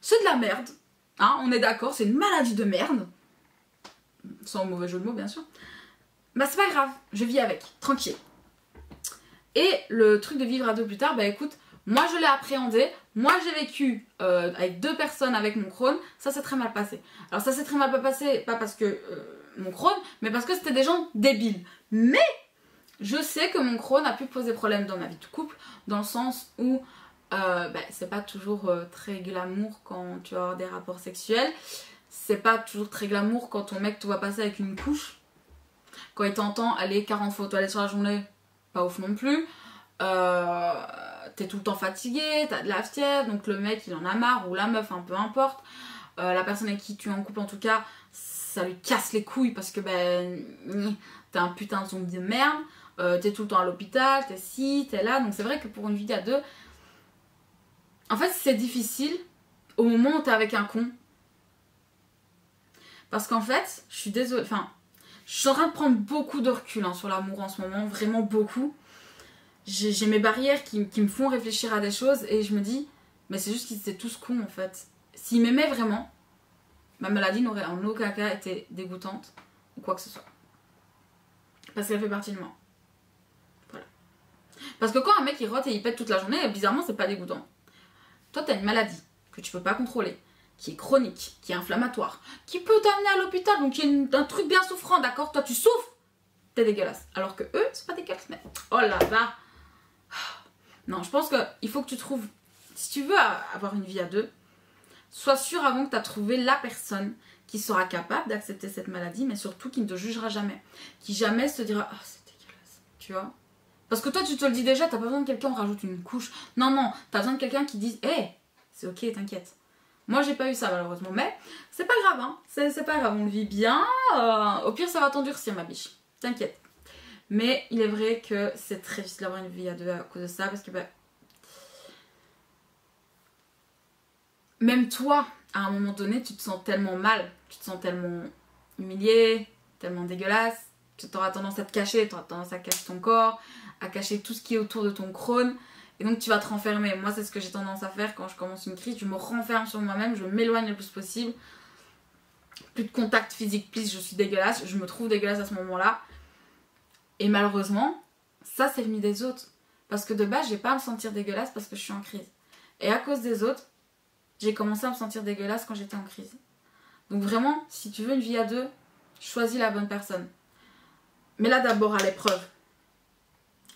c'est de la merde. Hein, on est d'accord, c'est une maladie de merde. Sans mauvais jeu de mots, bien sûr. Bah, c'est pas grave. Je vis avec. Tranquille. Et le truc de vivre à 2 plus tard, bah écoute... Moi je l'ai appréhendé, moi j'ai vécu avec 2 personnes avec mon Crohn, ça s'est très mal passé. Alors ça s'est très mal passé, pas parce que mon Crohn, mais parce que c'était des gens débiles. Mais je sais que mon Crohn a pu poser problème dans ma vie de couple, dans le sens où c'est pas toujours très glamour quand tu as des rapports sexuels, c'est pas toujours très glamour quand ton mec te voit passer avec une couche, quand il t'entend aller 40 fois aux toilettes sur la journée, pas ouf non plus. T'es tout le temps fatigué, t'as de la fièvre, donc le mec il en a marre, ou la meuf, hein, peu importe. La personne avec qui tu es en couple en tout cas, ça lui casse les couilles parce que t'es un putain de zombie de merde, t'es tout le temps à l'hôpital, t'es ci, t'es là, donc c'est vrai que pour une vie à 2, En fait, c'est difficile au moment où t'es avec un con. Parce qu'en fait, je suis désolée, enfin, je suis en train de prendre beaucoup de recul hein, sur l'amour en ce moment, vraiment beaucoup. J'ai mes barrières qui me font réfléchir à des choses et je me dis, mais c'est juste qu'ils étaient tous cons en fait. S'ils m'aimaient vraiment, ma maladie n'aurait en aucun cas été dégoûtante ou quoi que ce soit. Parce qu'elle fait partie de moi. Voilà. Parce que quand un mec il rote et il pète toute la journée, bizarrement c'est pas dégoûtant. Toi t'as une maladie que tu peux pas contrôler, qui est chronique, qui est inflammatoire, qui peut t'amener à l'hôpital, donc qui est un truc bien souffrant, d'accord? Toi tu souffres, t'es dégueulasse. Alors que eux, c'est pas dégueulasse, mais oh là là. Non, je pense qu'il faut que tu trouves, si tu veux avoir une vie à deux, sois sûr avant que tu as trouvé la personne qui sera capable d'accepter cette maladie, mais surtout qui ne te jugera jamais. Qui jamais se dira, ah, c'est dégueulasse, tu vois. Parce que toi, tu te le dis déjà, t'as pas besoin de quelqu'un, on rajoute une couche. Non, non, t'as besoin de quelqu'un qui dise, hé, hey, c'est ok, t'inquiète. Moi, j'ai pas eu ça malheureusement, mais c'est pas grave, hein. C'est pas grave, on le vit bien. Au pire, ça va t'endurcir, ma biche. T'inquiète. Mais il est vrai que c'est très difficile d'avoir une vie à deux à cause de ça, parce que bah, même toi, à un moment donné, tu te sens tellement mal, tu te sens tellement humilié, tellement dégueulasse, tu auras tendance à te cacher, tu auras tendance à cacher ton corps, à cacher tout ce qui est autour de ton Crohn, et donc tu vas te renfermer. Moi, c'est ce que j'ai tendance à faire quand je commence une crise, je me renferme sur moi-même, je m'éloigne le plus possible. Plus de contact physique, please, je suis dégueulasse, je me trouve dégueulasse à ce moment-là. Et malheureusement, ça c'est venu des autres. Parce que de base, j'ai pas à me sentir dégueulasse parce que je suis en crise. Et à cause des autres, j'ai commencé à me sentir dégueulasse quand j'étais en crise. Donc vraiment, si tu veux une vie à deux, choisis la bonne personne. Mets-la d'abord à l'épreuve.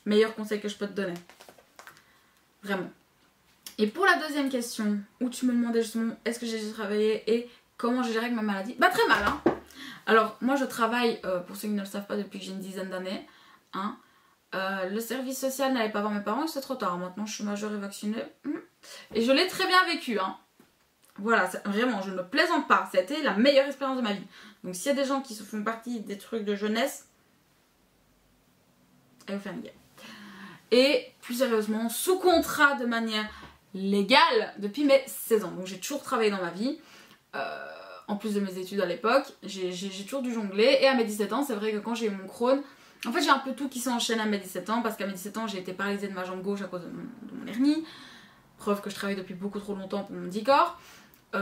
Meilleur conseil que je peux te donner. Vraiment. Et pour la deuxième question, où tu me demandais justement est-ce que j'ai travaillé et comment je gère avec ma maladie, bah très mal hein. Alors moi je travaille, pour ceux qui ne le savent pas, depuis que j'ai une dizaine d'années. Hein. Le service social n'allait pas voir mes parents et c'est trop tard. Maintenant je suis majeure et vaccinée. Et je l'ai très bien vécu. Hein. Voilà, vraiment, je ne plaisante pas. Ça a été la meilleure expérience de ma vie. Donc s'il y a des gens qui se font partie des trucs de jeunesse, allez vous faire une gueule. Et plus sérieusement, sous contrat de manière légale depuis mes 16 ans. Donc j'ai toujours travaillé dans ma vie. En plus de mes études à l'époque, j'ai toujours dû jongler. Et à mes 17 ans, c'est vrai que quand j'ai eu mon Crohn, en fait j'ai un peu tout qui s'enchaîne à mes 17 ans. Parce qu'à mes 17 ans, j'ai été paralysée de ma jambe gauche à cause de mon hernie. Preuve que je travaille depuis beaucoup trop longtemps pour mon dit corps.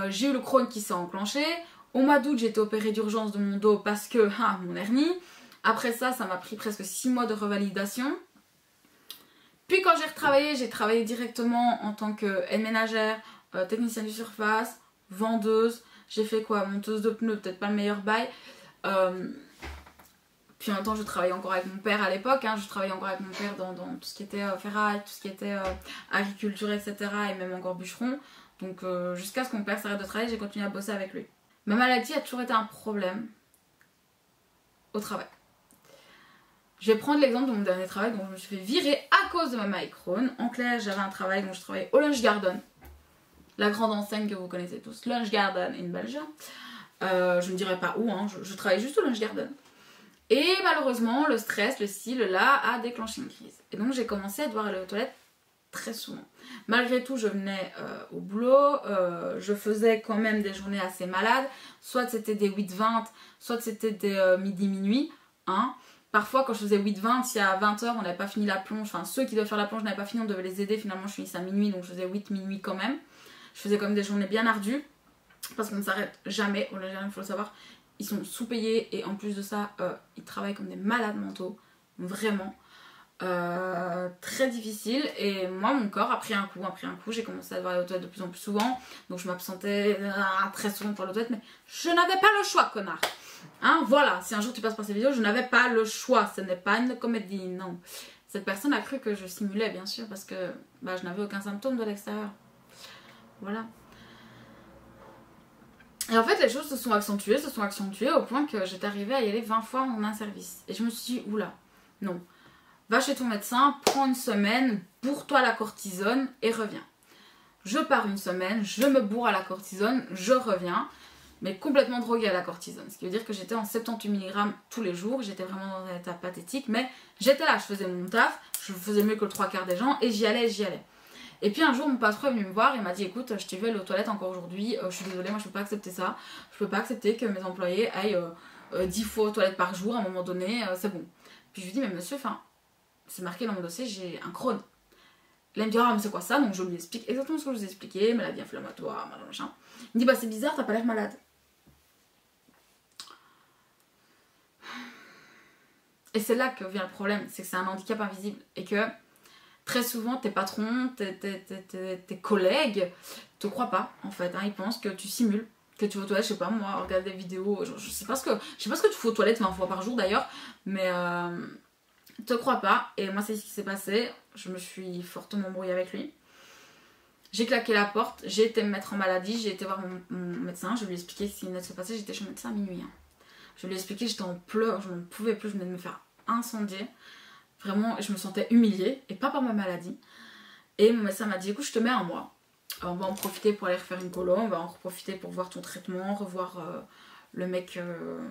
J'ai eu le Crohn qui s'est enclenché. Au mois d'août, j'ai été opérée d'urgence de mon dos parce que mon hernie. Après ça, ça m'a pris presque 6 mois de revalidation. Puis quand j'ai travaillé directement en tant que aide ménagère, technicienne de surface, vendeuse. J'ai fait quoi? Monteuse de pneus, peut-être pas le meilleur bail. Puis en même temps, je travaillais encore avec mon père à l'époque. Hein. Je travaillais encore avec mon père dans tout ce qui était ferraille, tout ce qui était agriculture, etc. Et même encore bûcheron. Donc jusqu'à ce que mon père s'arrête de travailler, j'ai continué à bosser avec lui. Ma maladie a toujours été un problème au travail. Je vais prendre l'exemple de mon dernier travail, donc je me suis fait virer à cause de ma maladie Crohn. En clair, j'avais un travail dont je travaillais au Lunch Garden. La grande enseigne que vous connaissez tous, Lunch Garden in Belgium. Je ne dirais pas où, hein, je travaillais juste au Lunch Garden. Et malheureusement, le stress, le ci, le là, a déclenché une crise. Et donc j'ai commencé à devoir aller aux toilettes très souvent. Malgré tout, je venais au boulot, je faisais quand même des journées assez malades. Soit c'était des 8-20, soit c'était des midi-minuit. Hein. Parfois, quand je faisais 8-20, si à 20h on n'avait pas fini la plonge, enfin ceux qui devaient faire la plonge n'avaient pas fini, on devait les aider. Finalement, je finissais à minuit, donc je faisais 8 minuit quand même. Je faisais quand même des journées bien ardues, parce qu'on ne s'arrête jamais. Au Légérien, il faut le savoir, ils sont sous-payés et en plus de ça, ils travaillent comme des malades mentaux. Vraiment. Très difficile. Et moi, mon corps a pris un coup. J'ai commencé à devoir aller aux toilettes de plus en plus souvent. Donc je m'absentais très souvent pour les toilettes, mais je n'avais pas le choix, connard. Hein, voilà, si un jour tu passes par ces vidéos, je n'avais pas le choix. Ce n'est pas une comédie, non. Cette personne a cru que je simulais, bien sûr, parce que je n'avais aucun symptôme de l'extérieur. Voilà. Et en fait, les choses se sont accentuées au point que j'étais arrivée à y aller 20 fois en un service. Et je me suis dit, oula, non. Va chez ton médecin, prends une semaine, bourre-toi la cortisone et reviens. Je pars une semaine, je me bourre à la cortisone, je reviens, mais complètement droguée à la cortisone. Ce qui veut dire que j'étais en 78 mg tous les jours, j'étais vraiment dans un état pathétique, mais j'étais là, je faisais mon taf, je faisais mieux que le 3/4 des gens et j'y allais. Et puis un jour mon patron est venu me voir et m'a dit écoute je t'ai vu aller aux toilettes encore aujourd'hui, je suis désolée moi je peux pas accepter ça, je peux pas accepter que mes employés aillent 10 fois aux toilettes par jour à un moment donné, c'est bon. Puis je lui dis mais monsieur, enfin c'est marqué dans mon dossier, j'ai un Crohn. Là il me dit ah mais c'est quoi ça, donc je lui explique exactement ce que je vous ai expliqué, maladie inflammatoire, machin. Il me dit bah c'est bizarre, t'as pas l'air malade. Et c'est là que vient le problème, c'est que c'est un handicap invisible et que très souvent tes patrons, tes collègues te croient pas en fait, hein. Ils pensent que tu simules, que tu vas aux toilettes, je sais pas moi, regarder des vidéos, je sais pas ce que tu fais aux toilettes 20 fois par jour d'ailleurs, mais te crois pas. Et moi c'est ce qui s'est passé, je me suis fortement embrouillée avec lui. J'ai claqué la porte, j'ai été me mettre en maladie, j'ai été voir mon médecin, je lui ai expliqué ce qui venait de se passer, j'étais chez le médecin à minuit. Hein. Je lui ai expliqué, j'étais en pleurs, je n'en pouvais plus, je venais de me faire incendier. Vraiment, je me sentais humiliée, et pas par ma maladie. Et mon médecin m'a dit, écoute, je te mets un mois. Alors, on va en profiter pour aller refaire une colo, on va en profiter pour voir ton traitement, revoir le mec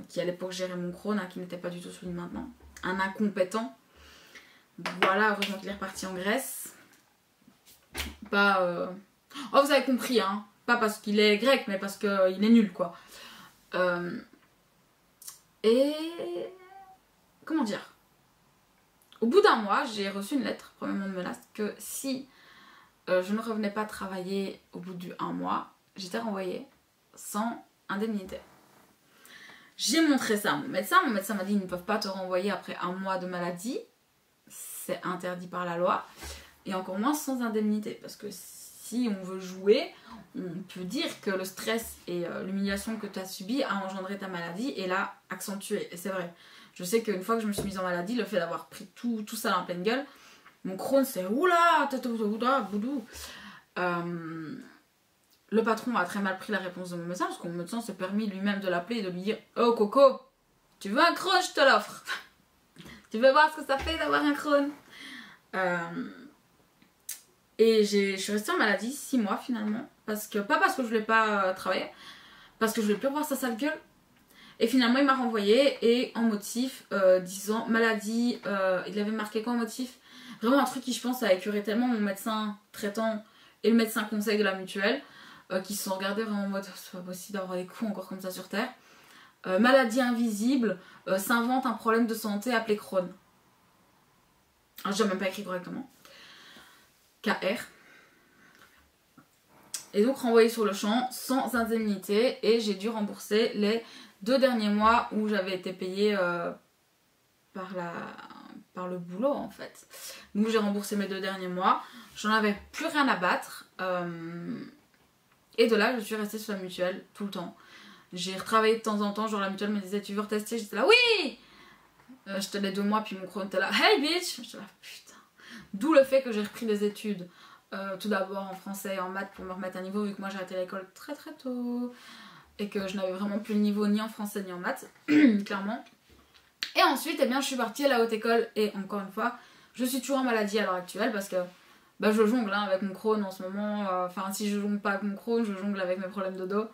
qui à l'époque gérait mon Crohn, hein, qui n'était pas du tout celui de maintenant. Un incompétent. Voilà, heureusement qu'il est reparti en Grèce. Pas... Oh, vous avez compris, hein. Pas parce qu'il est grec, mais parce qu'il est nul, quoi. Et... Comment dire ? Au bout d'un mois, j'ai reçu une lettre, premièrement de menace, que si je ne revenais pas travailler au bout du 1 mois, j'étais renvoyée sans indemnité. J'ai montré ça à mon médecin m'a dit ils ne peuvent pas te renvoyer après 1 mois de maladie, c'est interdit par la loi, et encore moins sans indemnité, parce que si on veut jouer, on peut dire que le stress et l'humiliation que tu as subi a engendré ta maladie et l'a accentuée, et c'est vrai. Je sais qu'une fois que je me suis mise en maladie, le fait d'avoir pris tout ça en pleine gueule, mon Crohn c'est oula, boudou. Le patron a très mal pris la réponse de mon médecin, parce que mon médecin s'est permis lui-même de l'appeler et de lui dire oh Coco, tu veux un Crohn, je te l'offre. Tu veux voir ce que ça fait d'avoir un Crohn. Et je suis restée en maladie 6 mois finalement, pas parce que je voulais pas travailler, parce que je voulais plus voir sa sale gueule. Et finalement il m'a renvoyée et en motif disant maladie, il avait marqué quoi en motif? Vraiment un truc qui je pense a écœuré tellement mon médecin traitant et le médecin conseil de la mutuelle qui se sont regardés vraiment en mode c'est pas possible d'avoir des coups encore comme ça sur terre. Maladie invisible, s'invente un problème de santé appelé Crohn. Alors j'ai même pas écrit correctement. KR. Et donc renvoyé sur le champ sans indemnité et j'ai dû rembourser les 2 derniers mois où j'avais été payée par le boulot en fait. Donc j'ai remboursé mes 2 derniers mois, j'en avais plus rien à battre et de là je suis restée sur la mutuelle tout le temps. J'ai retravaillé de temps en temps, genre la mutuelle me disait tu veux retester, j'étais là oui. J'étais les 2 mois puis mon Crohn était là hey bitch, j'étais là putain. D'où le fait que j'ai repris des études tout d'abord en français et en maths pour me remettre à niveau vu que moi j'ai arrêté l'école très très tôt et que je n'avais vraiment plus le niveau ni en français ni en maths clairement. Et ensuite eh bien je suis partie à la haute école et encore une fois je suis toujours en maladie à l'heure actuelle parce que bah, je jongle hein, avec mon Crohn en ce moment, enfin si je jongle pas avec mon Crohn je jongle avec mes problèmes de dos,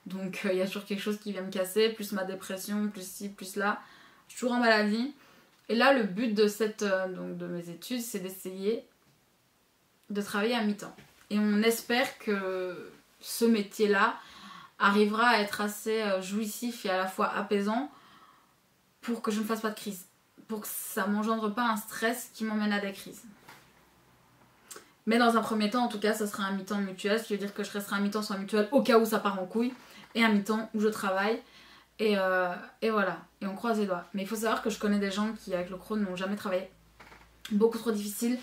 donc il y a toujours quelque chose qui vient me casser, plus ma dépression, plus ci, plus là, je suis toujours en maladie. Et là le but de donc de mes études c'est d'essayer de travailler à mi-temps. Et on espère que ce métier-là arrivera à être assez jouissif et à la fois apaisant pour que je ne fasse pas de crise. Pour que ça ne m'engendre pas un stress qui m'emmène à des crises. Mais dans un premier temps, en tout cas, ça sera un mi-temps mutuel, ce qui veut dire que je resterai un mi-temps sur la mutuelle au cas où ça part en couille, et un mi-temps où je travaille. Et voilà, et on croise les doigts. Mais il faut savoir que je connais des gens qui, avec le Crohn, n'ont jamais travaillé. Beaucoup trop difficile.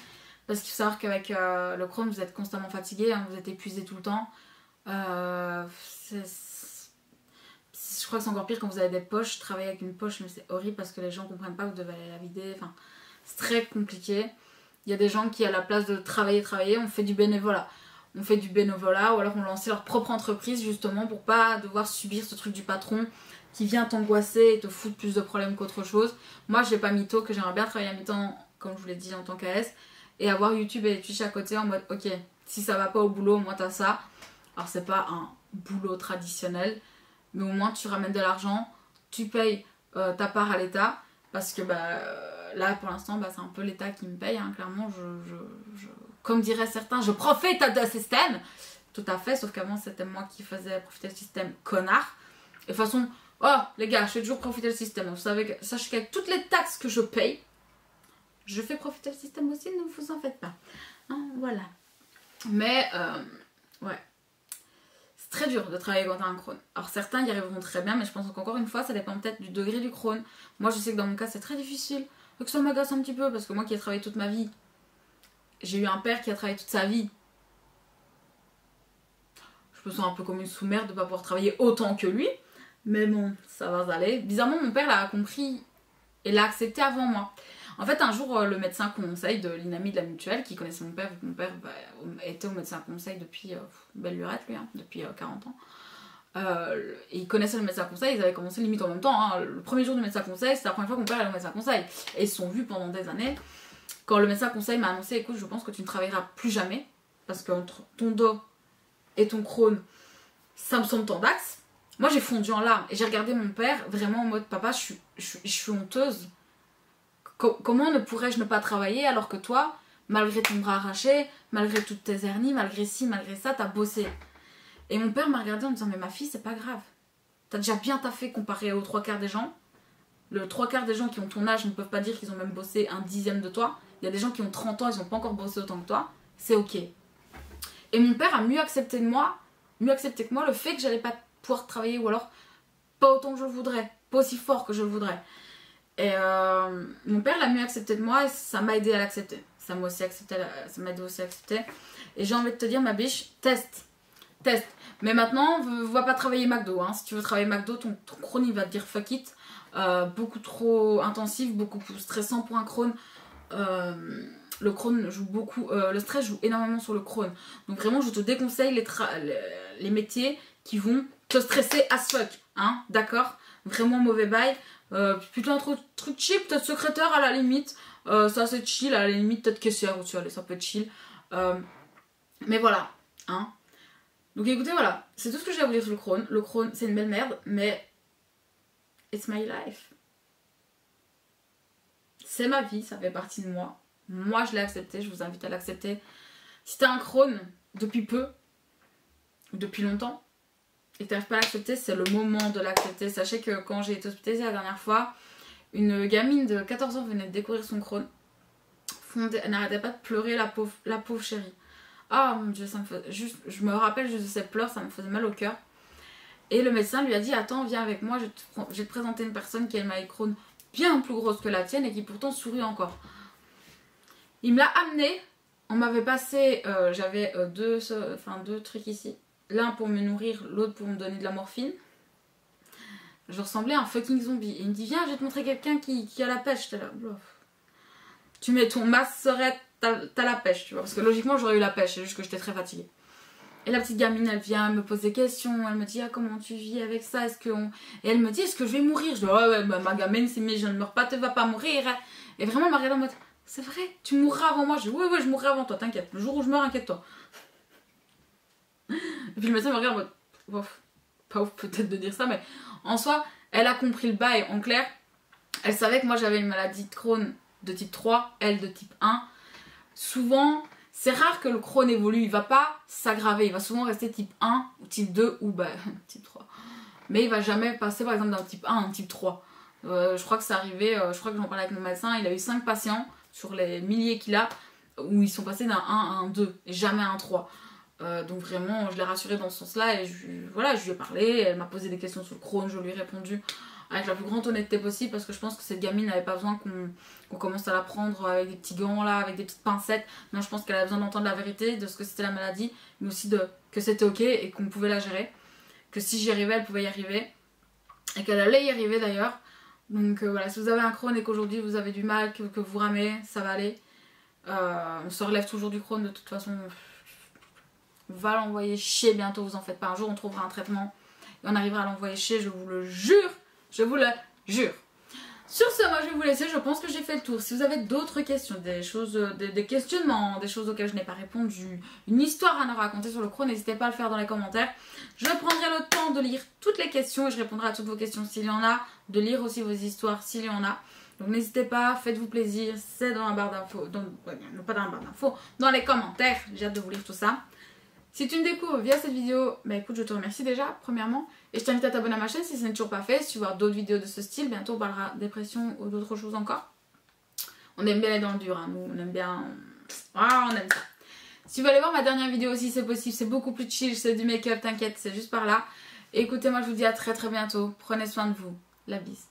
Parce qu'il faut savoir qu'avec le Crohn, vous êtes constamment fatigué, hein, vous êtes épuisé tout le temps. Je crois que c'est encore pire quand vous avez des poches. Travailler avec une poche, mais c'est horrible parce que les gens ne comprennent pas que vous devez aller la vider. Enfin, c'est très compliqué. Il y a des gens qui, à la place de travailler, on fait du bénévolat. On fait du bénévolat ou alors on lance leur propre entreprise justement pour pas devoir subir ce truc du patron qui vient t'angoisser et te foutre plus de problèmes qu'autre chose. Moi, j'ai pas mytho que j'aimerais bien travailler à mi-temps, comme je vous l'ai dit, en tant qu'AS. Et avoir YouTube et Twitch à côté en mode ok, si ça va pas au boulot, au moins t'as ça. Alors c'est pas un boulot traditionnel, mais au moins tu ramènes de l'argent, tu payes ta part à l'État, parce que bah, là pour l'instant bah, c'est un peu l'État qui me paye, hein, clairement comme diraient certains, je profite de ce système. Tout à fait, sauf qu'avant c'était moi qui faisais profiter du système, connard. Et de toute façon, oh les gars, je fais toujours profiter du système. Vous savez, sachez qu'avec toutes les taxes que je paye, je fais profiter le système aussi, ne vous en faites pas. Hein, voilà. Mais, ouais. C'est très dur de travailler quand t'as un Crohn. Alors certains y arriveront très bien, mais je pense qu'encore une fois, ça dépend peut-être du degré du Crohn. Moi, je sais que dans mon cas, c'est très difficile. Et que ça m'agace un petit peu, parce que moi qui ai travaillé toute ma vie, j'ai eu un père qui a travaillé toute sa vie. Je me sens un peu comme une sous-mère de ne pas pouvoir travailler autant que lui. Mais bon, ça va aller. Bizarrement, mon père l'a compris et l'a accepté avant moi. En fait, un jour, le médecin conseil de l'INAMI de la mutuelle, qui connaissait mon père, vu que mon père était au médecin conseil depuis belle lurette, lui, hein, depuis 40 ans. Et il connaissait le médecin conseil, ils avaient commencé limite en même temps. Hein. Le premier jour du médecin conseil, c'était la première fois que mon père allait au médecin conseil. Et ils se sont vus pendant des années. Quand le médecin conseil m'a annoncé, écoute, je pense que tu ne travailleras plus jamais, parce qu'entre ton dos et ton Crohn, ça me semble tant d'axes. Moi, j'ai fondu en larmes et j'ai regardé mon père vraiment en mode, papa, je suis honteuse. Comment ne pourrais-je ne pas travailler alors que toi, malgré ton bras arraché, malgré toutes tes hernies, malgré ci, malgré ça, t'as bossé. Et mon père m'a regardé en me disant, mais ma fille, c'est pas grave. T'as déjà bien taffé comparé aux 3/4 des gens. Le 3/4 des gens qui ont ton âge ne peuvent pas dire qu'ils ont même bossé un dixième de toi. Il y a des gens qui ont 30 ans, ils n'ont pas encore bossé autant que toi. C'est ok. Et mon père a mieux accepté que moi le fait que j'allais pas pouvoir travailler, ou alors pas autant que je le voudrais, pas aussi fort que je le voudrais. Et mon père l'a mieux accepté de moi et ça m'a aidé à l'accepter. Ça m'a aidé aussi à accepter. Et j'ai envie de te dire, ma biche, teste. Mais maintenant, va pas travailler McDo. Hein. Si tu veux travailler McDo, ton Crohn il va te dire fuck it. Beaucoup trop intensif, beaucoup plus stressant pour un Crohn. Le Crohn joue beaucoup, le stress joue énormément sur le Crohn. Donc vraiment, je te déconseille les métiers qui vont te stresser as fuck. Hein, d'accord? Vraiment mauvais bail. Plutôt un truc cheap, peut-être secrétaire à la limite. Ça c'est chill, à la limite peut-être caissière aussi, allez, ça peut être chill. Mais voilà, hein. Donc écoutez, voilà, c'est tout ce que j'ai à vous dire sur le Crohn. Le Crohn, c'est une belle merde, mais it's my life. C'est ma vie, ça fait partie de moi. Moi, je l'ai accepté, je vous invite à l'accepter. Si t'as un Crohn depuis peu, ou depuis longtemps, et que t'arrives pas à l'accepter, c'est le moment de l'accepter. Sachez que quand j'ai été hospitalisée la dernière fois, une gamine de 14 ans venait de découvrir son Crohn. Elle n'arrêtait pas de pleurer, la pauvre chérie. Ah mon dieu, ça me fait je me rappelle juste de ses pleurs, ça me faisait mal au cœur. Et le médecin lui a dit, attends, viens avec moi, je vais te présenter une personne qui a une maladie Crohn bien plus grosse que la tienne et qui pourtant sourit encore. Il me l'a amené, on m'avait passé, j'avais deux trucs ici. L'un pour me nourrir, l'autre pour me donner de la morphine. Je ressemblais à un fucking zombie. Et il me dit, viens, je vais te montrer quelqu'un qui a la pêche. J'étais là, bof. Tu mets ton masque serette, t'as la pêche, tu vois. Parce que logiquement, j'aurais eu la pêche, c'est juste que j'étais très fatiguée. Et la petite gamine, elle vient, elle me pose des questions. Elle me dit, ah, comment tu vis avec ça? Et elle me dit, est-ce que je vais mourir? Je dis, ouais, bah, ma gamine, si mais je ne meurs pas, tu vas pas mourir. Et vraiment, elle m'a regardé en mode, c'est vrai, tu mourras avant moi. Je dis, ouais, je mourrai avant toi, t'inquiète. Le jour où je meurs, inquiète-toi. Et puis le médecin me regarde en mode, ouf, pas ouf peut-être de dire ça, mais en soi, elle a compris le bail. En clair, elle savait que moi j'avais une maladie de Crohn de type 3, elle de type 1. Souvent, c'est rare que le Crohn évolue, il va pas s'aggraver, il va souvent rester type 1 ou type 2 ou bah, type 3. Mais il va jamais passer par exemple d'un type 1 à un type 3. Je crois que c'est arrivé, je crois que j'en parlais avec mon médecin, il a eu 5 patients sur les milliers qu'il a où ils sont passés d'un 1 à un 2 et jamais un 3. Donc vraiment je l'ai rassurée dans ce sens là et je lui ai parlé, elle m'a posé des questions sur le Crohn, je lui ai répondu avec la plus grande honnêteté possible parce que je pense que cette gamine n'avait pas besoin qu'on commence à la prendre avec des petits gants là, avec des petites pincettes. Non, je pense qu'elle avait besoin d'entendre la vérité de ce que c'était la maladie, mais aussi que c'était ok et qu'on pouvait la gérer, que si j'y arrivais elle pouvait y arriver et qu'elle allait y arriver d'ailleurs. Donc voilà, si vous avez un Crohn et qu'aujourd'hui vous avez du mal, que vous ramez, ça va aller. On se relève toujours du Crohn de toute façon. On va l'envoyer chier bientôt, vous en faites pas. Un jour on trouvera un traitement et on arrivera à l'envoyer chier, je vous le jure. Je vous le jure. Sur ce, moi je vais vous laisser, je pense que j'ai fait le tour. Si vous avez d'autres questions, des questionnements, des choses auxquelles je n'ai pas répondu, une histoire à nous raconter sur le Crohn, n'hésitez pas à le faire dans les commentaires. Je prendrai le temps de lire toutes les questions et je répondrai à toutes vos questions s'il y en a, de lire aussi vos histoires s'il y en a. Donc n'hésitez pas, faites-vous plaisir, c'est dans la barre d'infos, non pas dans la barre d'infos, dans les commentaires, j'ai hâte de vous lire tout ça. Si tu me découvres via cette vidéo, bah écoute, je te remercie déjà, premièrement. Et je t'invite à t'abonner à ma chaîne si ce n'est toujours pas fait. Si tu veux voir d'autres vidéos de ce style, bientôt on parlera dépression ou d'autres choses encore. On aime bien aller dans le dur, hein. Nous on aime bien... Ah, on aime ça. Si tu veux aller voir ma dernière vidéo aussi, c'est possible, c'est beaucoup plus chill, c'est du make-up, t'inquiète, c'est juste par là. Et écoutez, moi je vous dis à très bientôt. Prenez soin de vous. La bise.